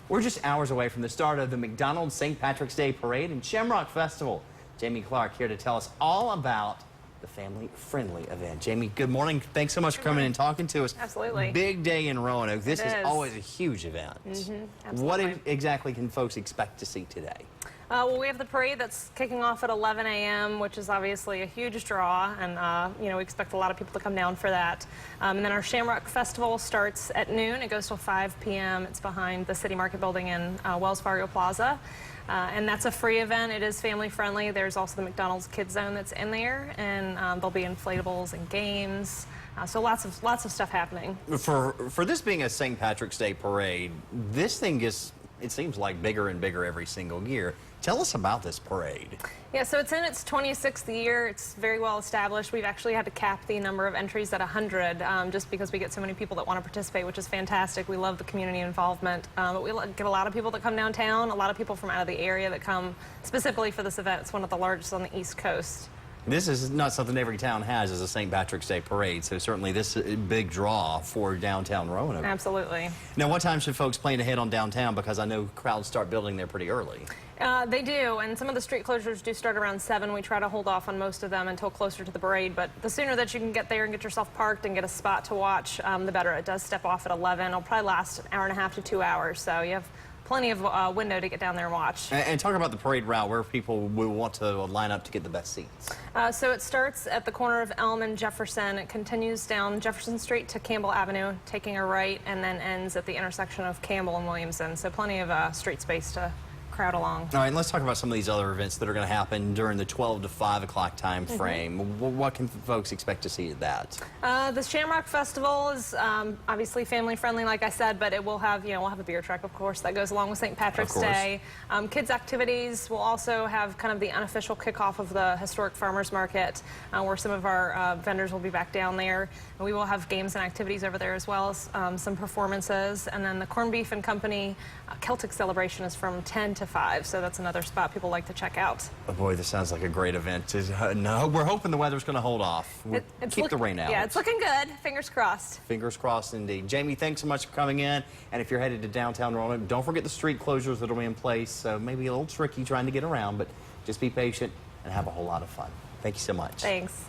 We're just hours away from the start of the McDonald's St. Patrick's Day Parade and Shamrock Festival. Jamie Clark here to tell us all about the family-friendly event. Jamie, good morning. Thanks so much for coming and talking to us. Absolutely. Big day in Roanoke. This is always a huge event. What exactly can folks expect to see today? Well, we have the parade that's kicking off at 11 a.m., which is obviously a huge draw, and we expect a lot of people to come down for that. And then our Shamrock Festival starts at noon. It goes till 5 p.m. It's behind the City Market Building in Wells Fargo Plaza. And that's a free event. It is family friendly. There's also the McDonald's Kids Zone that's in there, and there'll be inflatables and games. So lots of stuff happening. For this being a St. Patrick's Day parade, this thing gets, it seems like, bigger and bigger every single year. Tell us about this parade. Yeah, so it's in its 26th year. It's very well established. We've actually had to cap the number of entries at 100 just because we get so many people that want to participate, which is fantastic. We love the community involvement. But we get a lot of people that come downtown, a lot of people from out of the area that come specifically for this event. It's one of the largest on the East Coast. This is not something every town has as a St. Patrick's Day parade, so certainly this is a big draw for downtown Roanoke. Absolutely. Now, what time should folks plan to head on downtown? Because I know crowds start building there pretty early. They do, and some of the street closures do start around 7. We try to hold off on most of them until closer to the parade, but the sooner that you can get there and get yourself parked and get a spot to watch, the better. It does step off at 11. It'll probably last an hour and a half to 2 hours, so you have plenty of window to get down there and watch. And talk about the parade route, where people will want to line up to get the best seats. So it starts at the corner of Elm and Jefferson. It continues down Jefferson Street to Campbell Avenue, taking a right, and then ends at the intersection of Campbell and Williamson. So plenty of street space to crowd along. All right, and let's talk about some of these other events that are going to happen during the 12 to 5 o'clock time frame. What can folks expect to see at that? The Shamrock Festival is obviously family friendly, like I said, but it will have, we'll have a beer truck, of course, that goes along with St. Patrick's Day. Kids activities will also have kind of the unofficial kickoff of the historic farmers market, where some of our vendors will be back down there. And we will have games and activities over there as well as some performances. And then the Corned Beef and Company Celtic celebration is from 10 to 5, so that's another spot people like to check out. Oh boy, this sounds like a great event. No, we're hoping the weather's going to hold off. Keep the rain out. Yeah, it's looking good. Fingers crossed. Fingers crossed indeed. Jamie, thanks so much for coming in. And if you're headed to downtown Roanoke, don't forget the street closures that will be in place. So maybe a little tricky trying to get around, but just be patient and have a whole lot of fun. Thank you so much. Thanks.